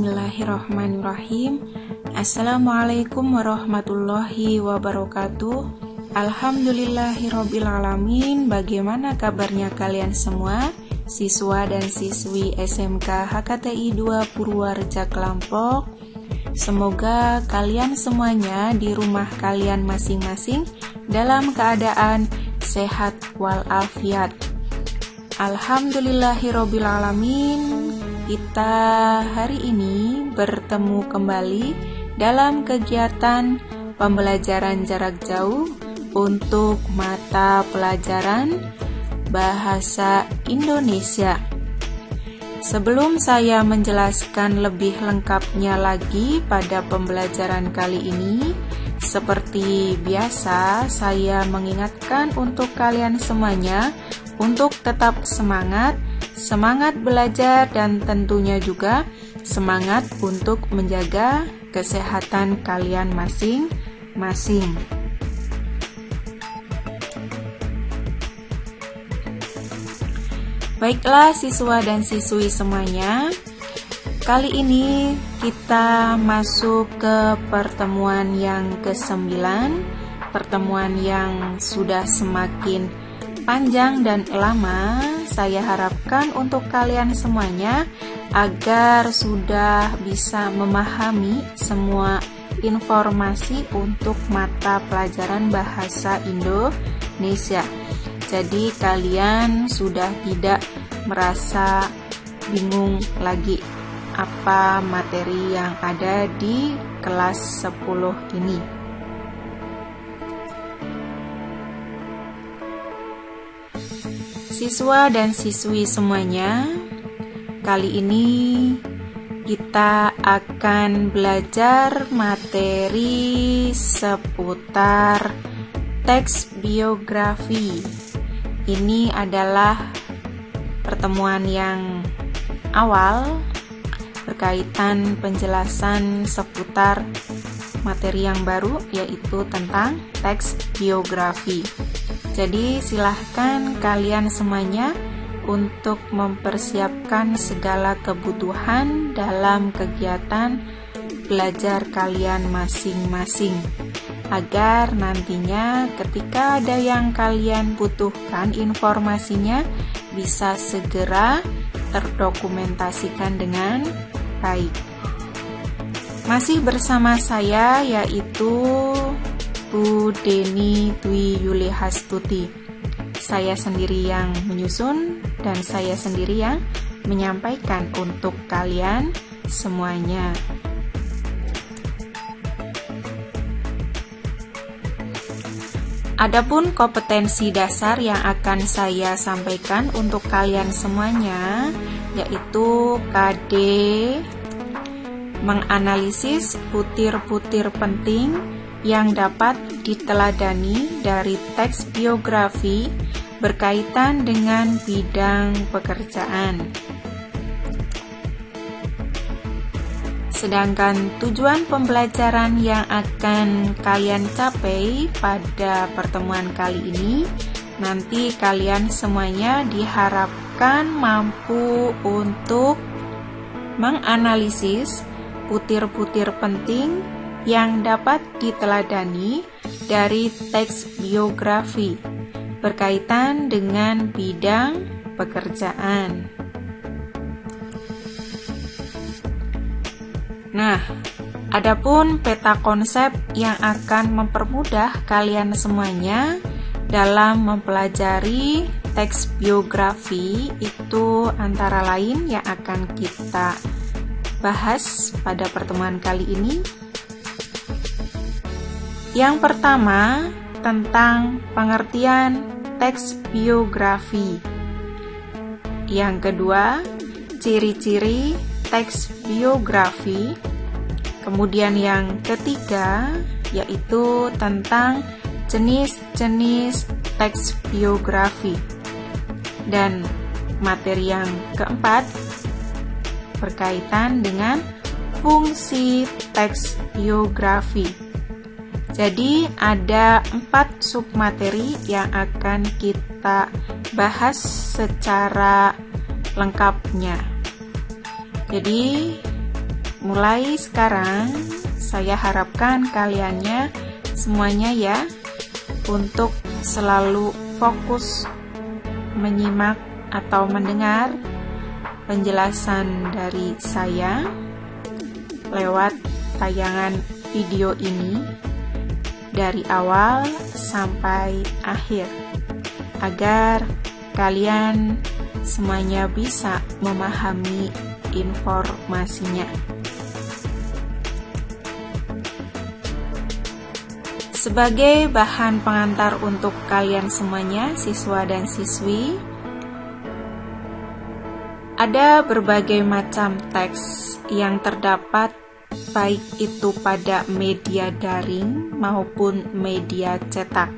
Bismillahirrahmanirrahim. Assalamualaikum warahmatullahi wabarakatuh. Alhamdulillahirrabbilalamin. Bagaimana kabarnya kalian semua, siswa dan siswi SMK HKTI 2 Purwareja Kelampok? Semoga kalian semuanya di rumah kalian masing-masing dalam keadaan sehat walafiat. Alhamdulillahirrabbilalamin. Kita hari ini bertemu kembali dalam kegiatan pembelajaran jarak jauh untuk mata pelajaran Bahasa Indonesia. Sebelum saya menjelaskan lebih lengkapnya lagi pada pembelajaran kali ini, seperti biasa saya mengingatkan untuk kalian semuanya untuk tetap semangat belajar dan tentunya juga semangat untuk menjaga kesehatan kalian masing-masing. Baiklah siswa dan siswi semuanya, kali ini kita masuk ke pertemuan yang ke-9, pertemuan yang sudah semakin panjang dan lama. Saya harapkan untuk kalian semuanya agar sudah bisa memahami semua informasi untuk mata pelajaran Bahasa Indonesia. Jadi kalian sudah tidak merasa bingung lagi apa materi yang ada di kelas 10 ini. Siswa dan siswi semuanya, kali ini kita akan belajar materi seputar teks biografi. Ini adalah pertemuan yang awal berkaitan penjelasan seputar materi yang baru, yaitu tentang teks biografi. Jadi silahkan kalian semuanya untuk mempersiapkan segala kebutuhan dalam kegiatan belajar kalian masing-masing, agar nantinya ketika ada yang kalian butuhkan informasinya bisa segera terdokumentasikan dengan baik. Masih bersama saya yaitu Bu Deni Dwi Yuli Hastuti. Saya sendiri yang menyusun dan saya sendiri yang menyampaikan untuk kalian semuanya. Adapun kompetensi dasar yang akan saya sampaikan untuk kalian semuanya yaitu KD menganalisis butir-butir penting yang dapat diteladani dari teks biografi berkaitan dengan bidang pekerjaan. Sedangkan tujuan pembelajaran yang akan kalian capai pada pertemuan kali ini, nanti kalian semuanya diharapkan mampu untuk menganalisis butir-butir penting yang dapat diteladani dari teks biografi berkaitan dengan bidang pekerjaan. Nah, adapun peta konsep yang akan mempermudah kalian semuanya dalam mempelajari teks biografi itu antara lain yang akan kita bahas pada pertemuan kali ini. Yang pertama, tentang pengertian teks biografi. Yang kedua, ciri-ciri teks biografi. Kemudian yang ketiga, yaitu tentang jenis-jenis teks biografi. Dan materi yang keempat, berkaitan dengan fungsi teks biografi. Jadi ada 4 submateri yang akan kita bahas secara lengkapnya. Jadi mulai sekarang saya harapkan kaliannya semuanya ya untuk selalu fokus menyimak atau mendengar penjelasan dari saya lewat tayangan video ini dari awal sampai akhir, agar kalian semuanya bisa memahami informasinya. Sebagai bahan pengantar untuk kalian semuanya, siswa dan siswi, ada berbagai macam teks yang terdapat baik itu pada media daring maupun media cetak.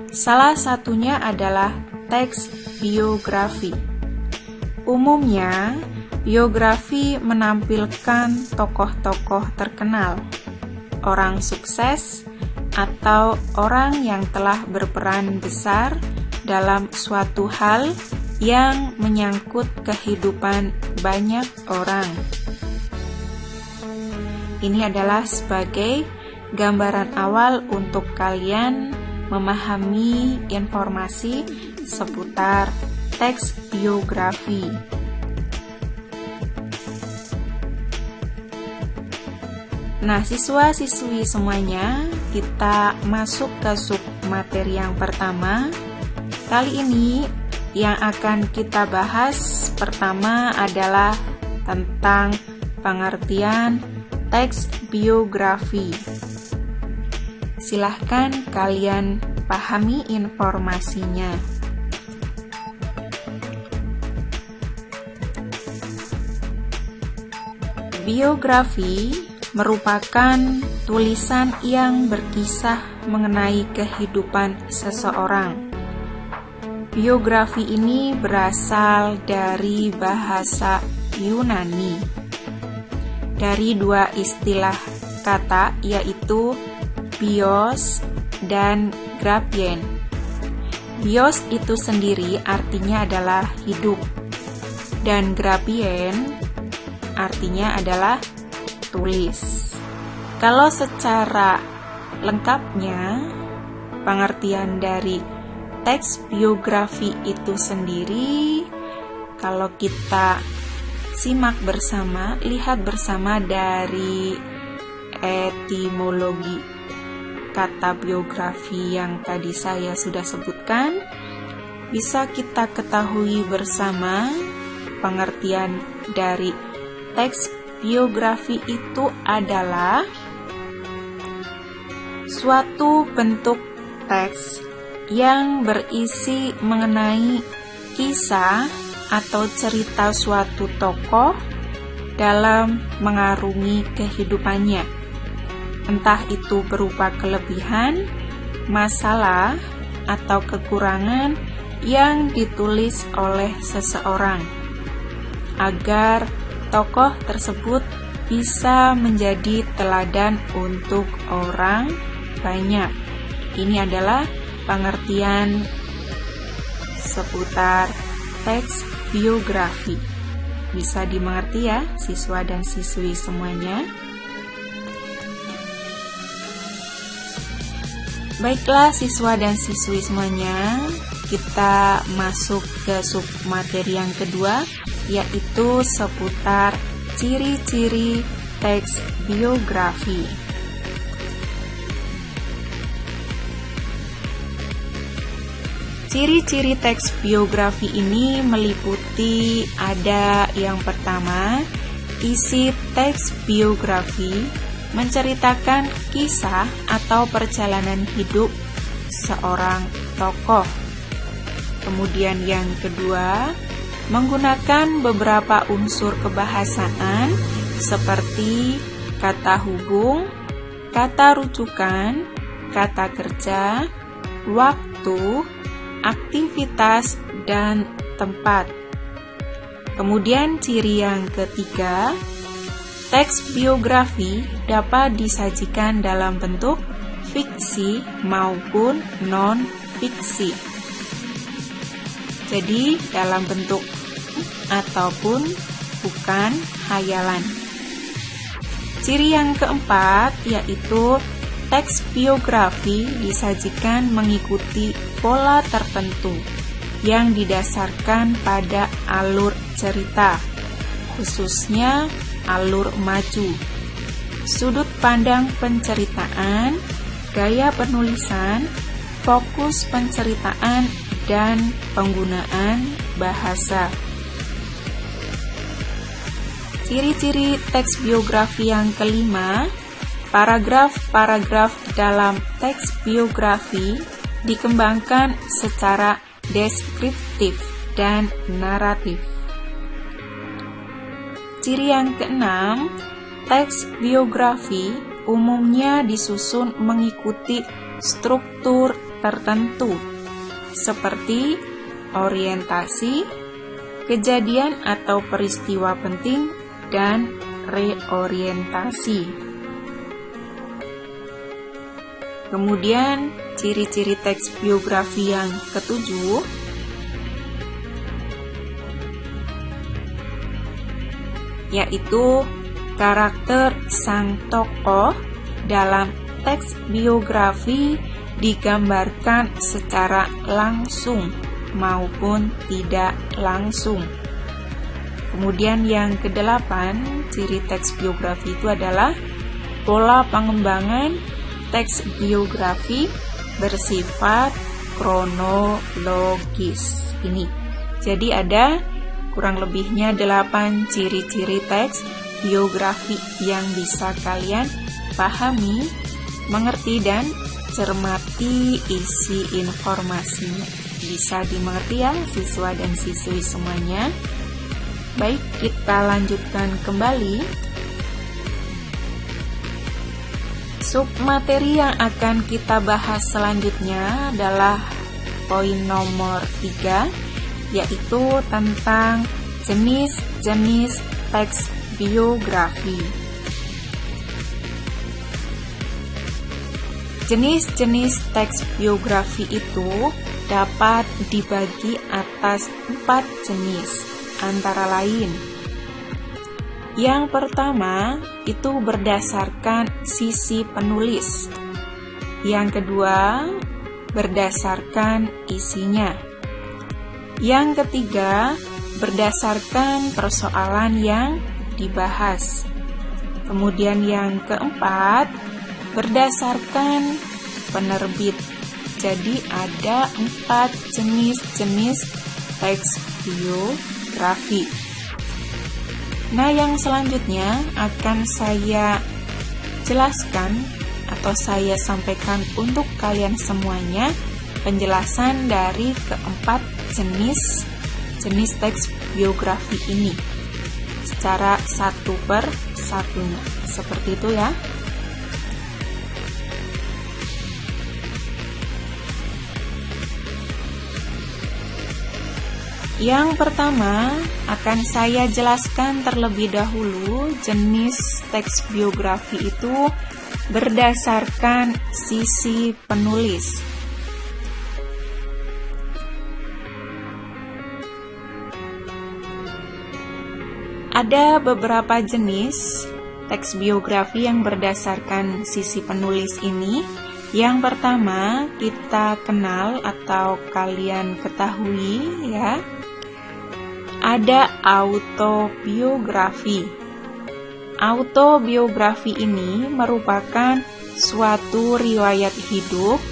Salah satunya adalah teks biografi. Umumnya, biografi menampilkan tokoh-tokoh terkenal, orang sukses, atau orang yang telah berperan besar dalam suatu hal yang menyangkut kehidupan banyak orang. Ini adalah sebagai gambaran awal untuk kalian memahami informasi seputar teks biografi. Nah, siswa-siswi semuanya, kita masuk ke sub materi yang pertama. Kali ini yang akan kita bahas pertama adalah tentang pengertian teks biografi. Silahkan kalian pahami informasinya. Biografi merupakan tulisan yang berkisah mengenai kehidupan seseorang. Biografi ini berasal dari bahasa Yunani, dari dua istilah kata, yaitu bios dan grapien. Bios itu sendiri artinya adalah hidup, dan grapien artinya adalah tulis. Kalau secara lengkapnya, pengertian dari teks biografi itu sendiri, kalau kita simak bersama, lihat bersama dari etimologi kata biografi yang tadi saya sudah sebutkan, bisa kita ketahui bersama pengertian dari teks biografi itu adalah suatu bentuk teks yang berisi mengenai kisah atau cerita suatu tokoh dalam mengarungi kehidupannya, entah itu berupa kelebihan, masalah, atau kekurangan yang ditulis oleh seseorang, agar tokoh tersebut bisa menjadi teladan untuk orang banyak. Ini adalah pengertian seputar teks biografi. Bisa dimengerti ya, siswa dan siswi semuanya? Baiklah siswa dan siswi semuanya, kita masuk ke sub materi yang kedua, yaitu seputar ciri-ciri teks biografi. Ciri-ciri teks biografi ini meliputi ada yang pertama, isi teks biografi menceritakan kisah atau perjalanan hidup seorang tokoh. Kemudian yang kedua, menggunakan beberapa unsur kebahasaan seperti kata hubung, kata rujukan, kata kerja, waktu, aktivitas, dan tempat. Kemudian ciri yang ketiga, teks biografi dapat disajikan dalam bentuk fiksi maupun non-fiksi. Jadi dalam bentuk ataupun bukan hayalan. Ciri yang keempat yaitu teks biografi disajikan mengikuti pola tertentu yang didasarkan pada alur cerita, khususnya alur maju, sudut pandang penceritaan, gaya penulisan, fokus penceritaan, dan penggunaan bahasa. Ciri-ciri teks biografi yang kelima, paragraf-paragraf dalam teks biografi dikembangkan secara deskriptif dan naratif. Ciri yang keenam, teks biografi umumnya disusun mengikuti struktur tertentu seperti orientasi, kejadian atau peristiwa penting, dan reorientasi. Kemudian ciri-ciri teks biografi yang ketujuh, yaitu karakter sang tokoh dalam teks biografi digambarkan secara langsung maupun tidak langsung. Kemudian yang kedelapan, ciri teks biografi itu adalah pola pengembangan teks biografi bersifat kronologis. Ini. Jadi ada kurang lebihnya 8 ciri-ciri teks biografi yang bisa kalian pahami, mengerti, dan cermati isi informasinya. Bisa dimengerti ya siswa dan siswi semuanya. Baik, kita lanjutkan kembali. Submateri yang akan kita bahas selanjutnya adalah poin nomor 3, yaitu tentang jenis-jenis teks biografi. Jenis-jenis teks biografi itu dapat dibagi atas 4 jenis, antara lain. Yang pertama itu berdasarkan sisi penulis. Yang kedua berdasarkan isinya. Yang ketiga berdasarkan persoalan yang dibahas. Kemudian yang keempat berdasarkan penerbit. Jadi ada 4 jenis-jenis teks biografi. Nah, yang selanjutnya akan saya jelaskan atau saya sampaikan untuk kalian semuanya penjelasan dari keempat jenis teks biografi ini secara satu per satunya. Seperti itu ya. Yang pertama akan saya jelaskan terlebih dahulu jenis teks biografi itu berdasarkan sisi penulis. Ada beberapa jenis teks biografi yang berdasarkan sisi penulis ini. Yang pertama kita kenal atau kalian ketahui ya. Ada autobiografi. Autobiografi ini merupakan suatu riwayat hidup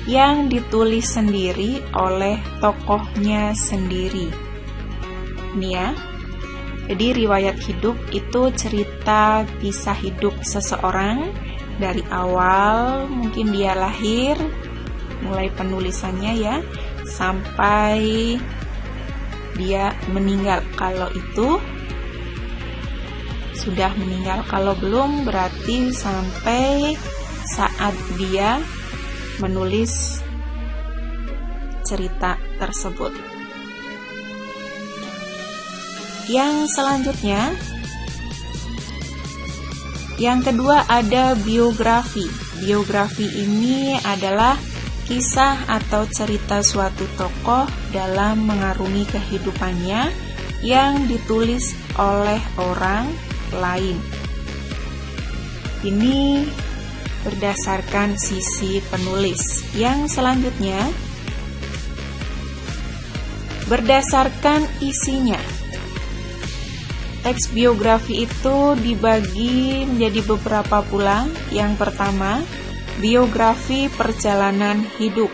yang ditulis sendiri oleh tokohnya sendiri. Ini ya. Jadi riwayat hidup itu cerita kisah hidup seseorang dari awal mungkin dia lahir, mulai penulisannya ya, sampai dia meninggal. Kalau itu sudah meninggal, kalau belum berarti sampai saat dia menulis cerita tersebut. Yang selanjutnya, yang kedua ada biografi. Biografi ini adalah kisah atau cerita suatu tokoh dalam mengarungi kehidupannya yang ditulis oleh orang lain. Ini berdasarkan sisi penulis. Yang selanjutnya, berdasarkan isinya. Teks biografi itu dibagi menjadi beberapa pula. Yang pertama, biografi perjalanan hidup.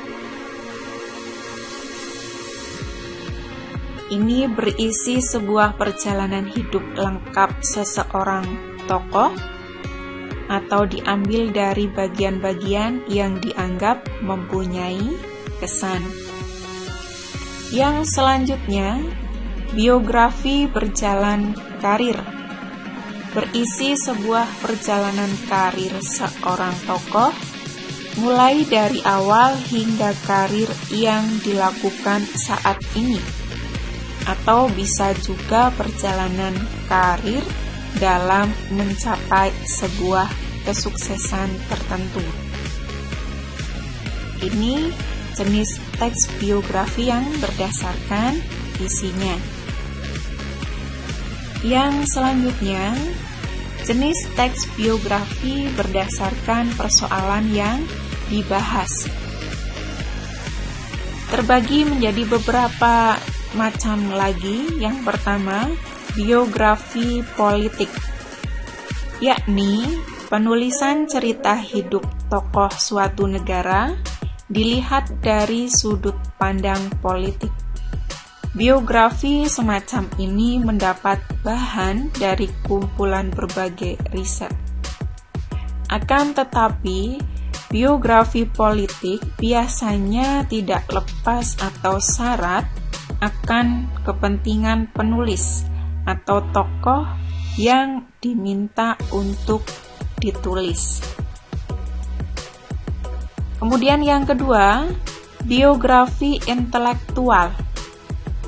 Ini berisi sebuah perjalanan hidup lengkap seseorang tokoh atau diambil dari bagian-bagian yang dianggap mempunyai kesan. Yang selanjutnya, biografi berjalan karir. Berisi sebuah perjalanan karir seorang tokoh, mulai dari awal hingga karir yang dilakukan saat ini. Atau bisa juga perjalanan karir dalam mencapai sebuah kesuksesan tertentu. Ini jenis teks biografi yang berdasarkan isinya. Yang selanjutnya, jenis teks biografi berdasarkan persoalan yang dibahas. Terbagi menjadi beberapa macam lagi. Yang pertama, biografi politik, yakni penulisan cerita hidup tokoh suatu negara dilihat dari sudut pandang politik. Biografi semacam ini mendapat bahan dari kumpulan berbagai riset. Akan tetapi, biografi politik biasanya tidak lepas atau syarat akan kepentingan penulis atau tokoh yang diminta untuk ditulis. Kemudian yang kedua, biografi intelektual.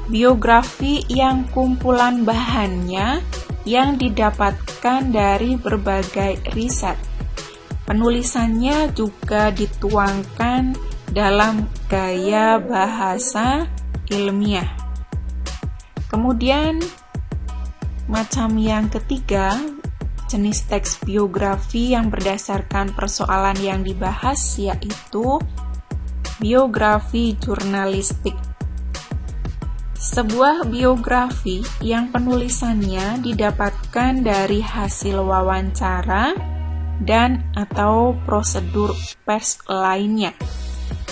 Biografi yang kumpulan bahannya yang didapatkan dari berbagai riset. Penulisannya juga dituangkan dalam gaya bahasa ilmiah. Kemudian macam yang ketiga, jenis teks biografi yang berdasarkan persoalan yang dibahas, yaitu biografi jurnalistik. Sebuah biografi yang penulisannya didapatkan dari hasil wawancara dan atau prosedur pers lainnya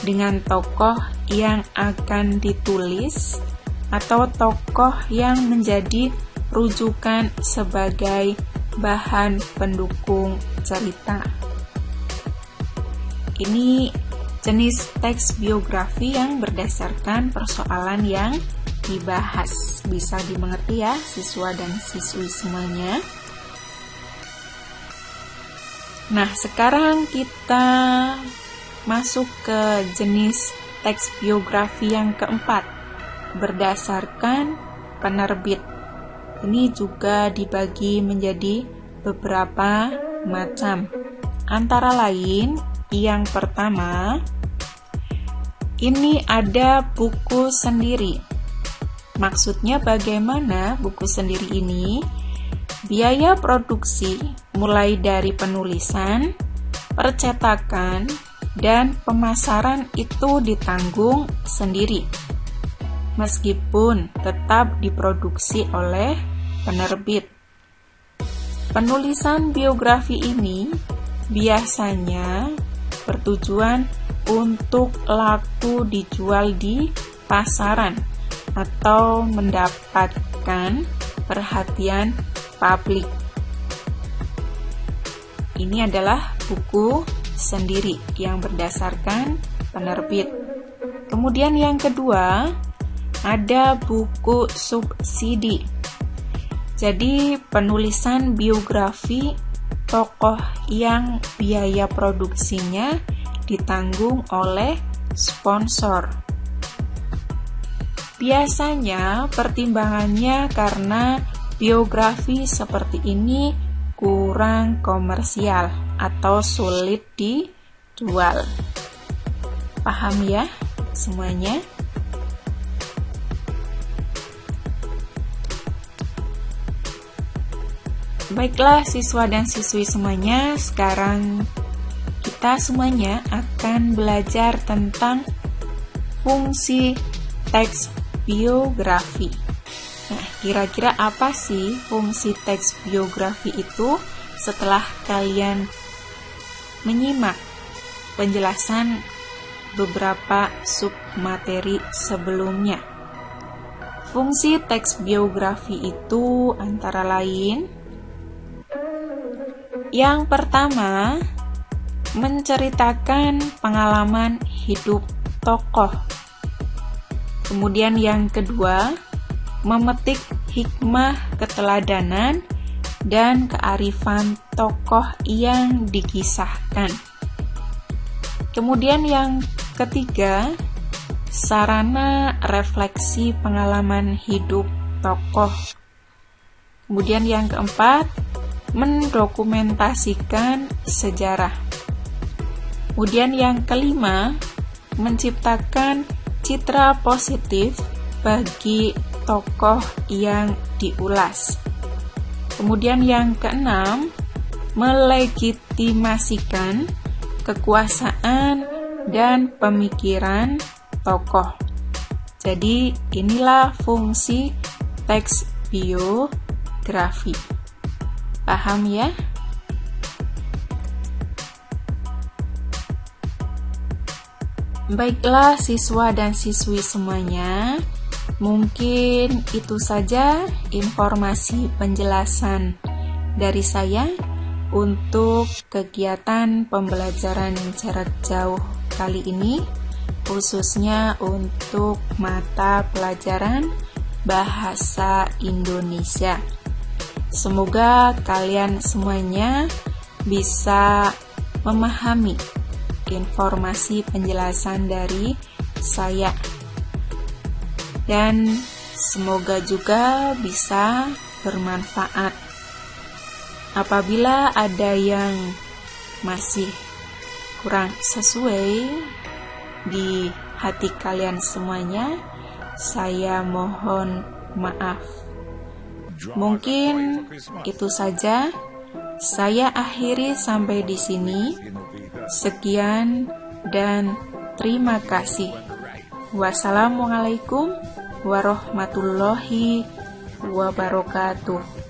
dengan tokoh yang akan ditulis atau tokoh yang menjadi rujukan sebagai bahan pendukung cerita. Ini jenis teks biografi yang berdasarkan persoalan yang dibahas. Bisa dimengerti ya siswa dan siswi semuanya. Nah, sekarang kita masuk ke jenis teks biografi yang keempat, berdasarkan penerbit. Ini juga dibagi menjadi beberapa macam. Antara lain, yang pertama, ini ada buku sendiri. Maksudnya bagaimana buku sendiri ini? Biaya produksi mulai dari penulisan, percetakan, dan pemasaran itu ditanggung sendiri, meskipun tetap diproduksi oleh penerbit. Penulisan biografi ini biasanya bertujuan untuk laku dijual di pasaran atau mendapatkan perhatian publik. Ini adalah buku sendiri yang berdasarkan penerbit. Kemudian yang kedua, ada buku subsidi. Jadi penulisan biografi tokoh yang biaya produksinya ditanggung oleh sponsor. Biasanya pertimbangannya karena biografi seperti ini kurang komersial atau sulit dijual. Paham ya semuanya? Baiklah siswa dan siswi semuanya, sekarang kita semuanya akan belajar tentang fungsi teks biografi. Nah, kira-kira apa sih fungsi teks biografi itu? Setelah kalian menyimak penjelasan beberapa submateri sebelumnya. Fungsi teks biografi itu antara lain: yang pertama, menceritakan pengalaman hidup tokoh. Kemudian yang kedua, memetik hikmah keteladanan dan kearifan tokoh yang dikisahkan. Kemudian yang ketiga, sarana refleksi pengalaman hidup tokoh. Kemudian yang keempat, mendokumentasikan sejarah. Kemudian yang kelima, menciptakan citra positif bagi tokoh yang diulas. Kemudian yang keenam, melegitimasikan kekuasaan dan pemikiran tokoh. Jadi inilah fungsi teks biografi. Paham ya? Baiklah siswa dan siswi semuanya, mungkin itu saja informasi penjelasan dari saya untuk kegiatan pembelajaran jarak jauh kali ini, khususnya untuk mata pelajaran Bahasa Indonesia. Semoga kalian semuanya bisa memahami informasi penjelasan dari saya, dan semoga juga bisa bermanfaat. Apabila ada yang masih kurang sesuai di hati kalian semuanya, saya mohon maaf. Mungkin itu saja. Saya akhiri sampai di sini. Sekian dan terima kasih. Wassalamualaikum warahmatullahi wabarakatuh.